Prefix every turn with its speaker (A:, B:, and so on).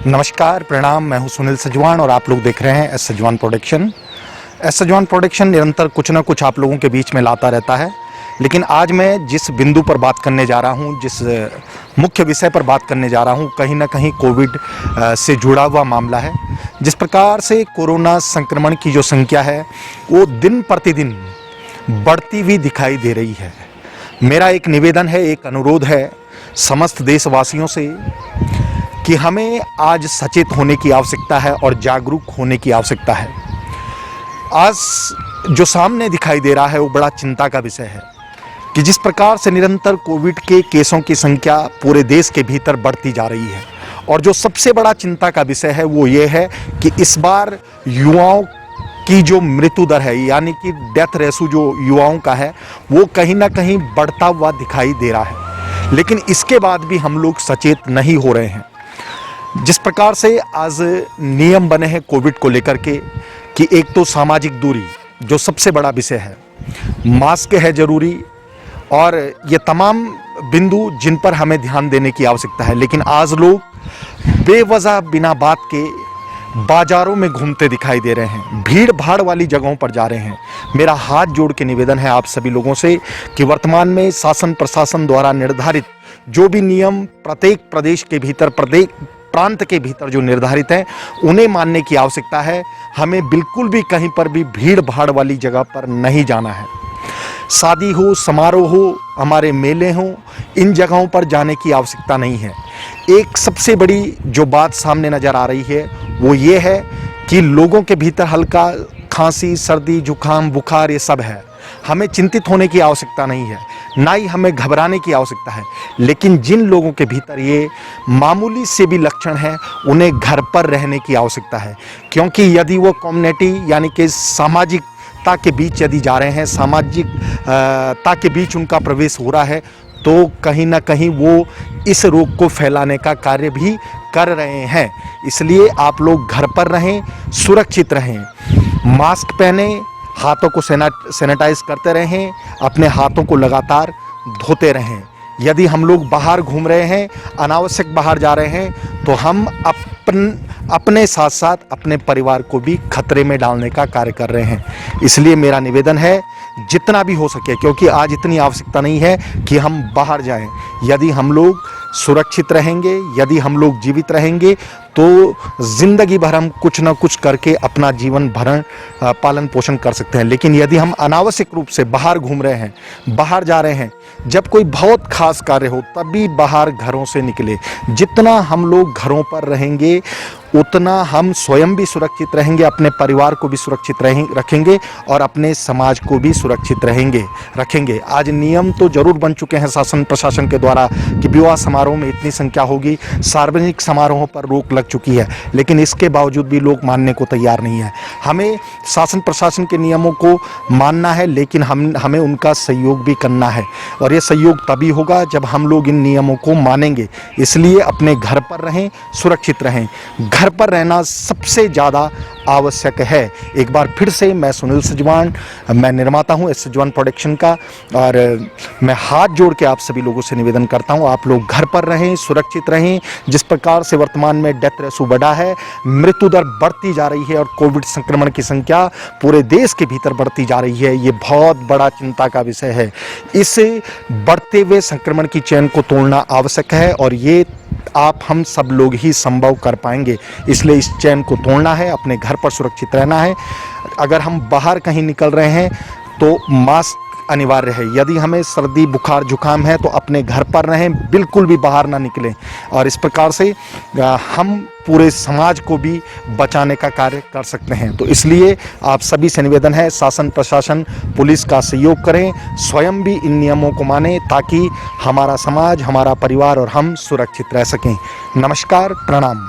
A: नमस्कार, प्रणाम। मैं हूं सुनील सजवान और आप लोग देख रहे हैं S Sajwan production. S Sajwan production निरंतर कुछ ना कुछ आप लोगों के बीच में लाता रहता है, लेकिन आज मैं जिस बिंदु पर बात करने जा रहा हूं, जिस मुख्य विषय पर बात करने जा रहा हूं, कहीं ना कहीं कोविड से जुड़ा हुआ मामला है। जिस प्रकार से कोरोना संक्रमण की जो संख्या है वो दिन प्रतिदिन बढ़ती हुई दिखाई दे रही है। मेरा एक निवेदन है, एक अनुरोध है समस्त देशवासियों से कि हमें आज सचेत होने की आवश्यकता है और जागरूक होने की आवश्यकता है। आज जो सामने दिखाई दे रहा है वो बड़ा चिंता का विषय है कि जिस प्रकार से निरंतर कोविड के केसों की संख्या पूरे देश के भीतर बढ़ती जा रही है, और जो सबसे बड़ा चिंता का विषय है वो ये है कि इस बार युवाओं की जो मृत्यु दर है, यानी कि डेथ रेशो जो युवाओं का है, वो कहीं ना कहीं बढ़ता हुआ दिखाई दे रहा है। लेकिन इसके बाद भी हम लोग सचेत नहीं हो रहे हैं। जिस प्रकार से आज नियम बने हैं कोविड को लेकर के कि एक तो सामाजिक दूरी जो सबसे बड़ा विषय है, मास्क है जरूरी, और ये तमाम बिंदु जिन पर हमें ध्यान देने की आवश्यकता है। लेकिन आज लोग बेवजह बिना बात के बाजारों में घूमते दिखाई दे रहे हैं, भीड़ भाड़ वाली जगहों पर जा रहे हैं। मेरा हाथ जोड़ के निवेदन है आप सभी लोगों से कि वर्तमान में शासन प्रशासन द्वारा निर्धारित जो भी नियम प्रत्येक प्रदेश के भीतर, प्रत्येक प्रांत के भीतर जो निर्धारित हैं, उन्हें मानने की आवश्यकता है। हमें बिल्कुल भी कहीं पर भी भीड़ भाड़ वाली जगह पर नहीं जाना है। शादी हो, समारोह हो, हमारे मेले हों, इन जगहों पर जाने की आवश्यकता नहीं है। एक सबसे बड़ी जो बात सामने नज़र आ रही है वो ये है कि लोगों के भीतर हल्का खांसी, सर्दी, जुकाम, बुखार ये सब है। हमें चिंतित होने की आवश्यकता नहीं है, ना ही हमें घबराने की आवश्यकता है। लेकिन जिन लोगों के भीतर ये मामूली से भी लक्षण हैं, उन्हें घर पर रहने की आवश्यकता है। क्योंकि यदि वो कम्युनिटी यानी कि सामाजिकता के बीच यदि जा रहे हैं, सामाजिकता के बीच उनका प्रवेश हो रहा है, तो कहीं ना कहीं वो इस रोग को फैलाने का कार्य भी कर रहे हैं। इसलिए आप लोग घर पर रहें, सुरक्षित रहें, मास्क पहने, हाथों को सैनिटाइज करते रहें, अपने हाथों को लगातार धोते रहें। यदि हम लोग बाहर घूम रहे हैं, अनावश्यक बाहर जा रहे हैं, तो हम अपने साथ साथ अपने परिवार को भी खतरे में डालने का कार्य कर रहे हैं। इसलिए मेरा निवेदन है जितना भी हो सके, क्योंकि आज इतनी आवश्यकता नहीं है कि हम बाहर जाएं। यदि हम लोग सुरक्षित रहेंगे, यदि हम लोग जीवित रहेंगे, तो ज़िंदगी भर हम कुछ ना कुछ करके अपना जीवन भरण पालन पोषण कर सकते हैं। लेकिन यदि हम अनावश्यक रूप से बाहर घूम रहे हैं, बाहर जा रहे हैं, जब कोई बहुत खास कार्य हो तभी बाहर घरों से निकले। जितना हम लोग घरों पर रहेंगे उतना हम स्वयं भी सुरक्षित रहेंगे, अपने परिवार को भी सुरक्षित रखेंगे और अपने समाज को भी सुरक्षित रखेंगे। आज नियम तो जरूर बन चुके हैं शासन प्रशासन के द्वारा कि विवाह समारोह में इतनी संख्या होगी, सार्वजनिक समारोहों पर रोक लग चुकी है, लेकिन इसके बावजूद भी लोग मानने को तैयार नहीं है। हमें शासन प्रशासन के नियमों को मानना है, लेकिन हमें उनका सहयोग भी करना है, और ये सहयोग तभी होगा जब हम लोग इन नियमों को मानेंगे। इसलिए अपने घर पर रहें, सुरक्षित रहें। घर पर रहना सबसे ज़्यादा आवश्यक है। एक बार फिर से मैं सुनील सजवान, मैं निर्माता हूं एस सजवान प्रोडक्शन का, और मैं हाथ जोड़ के आप सभी लोगों से निवेदन करता हूं आप लोग घर पर रहें, सुरक्षित रहें। जिस प्रकार से वर्तमान में डेथ रेशो बढ़ा है, मृत्यु दर बढ़ती जा रही है और कोविड संक्रमण की संख्या पूरे देश के भीतर बढ़ती जा रही है, ये बहुत बड़ा चिंता का विषय है। इस बढ़ते हुए संक्रमण की चेन को तोड़ना आवश्यक है, और ये आप हम सब लोग ही संभव कर पाएंगे। इसलिए इस चैन को तोड़ना है, अपने घर पर सुरक्षित रहना है। अगर हम बाहर कहीं निकल रहे हैं तो मास्क अनिवार्य है। यदि हमें सर्दी, बुखार, जुकाम है तो अपने घर पर रहें, बिल्कुल भी बाहर ना निकलें। और इस प्रकार से हम पूरे समाज को भी बचाने का कार्य कर सकते हैं। तो इसलिए आप सभी से निवेदन है, शासन प्रशासन पुलिस का सहयोग करें, स्वयं भी इन नियमों को मानें, ताकि हमारा समाज, हमारा परिवार और हम सुरक्षित रह सकें। नमस्कार, प्रणाम।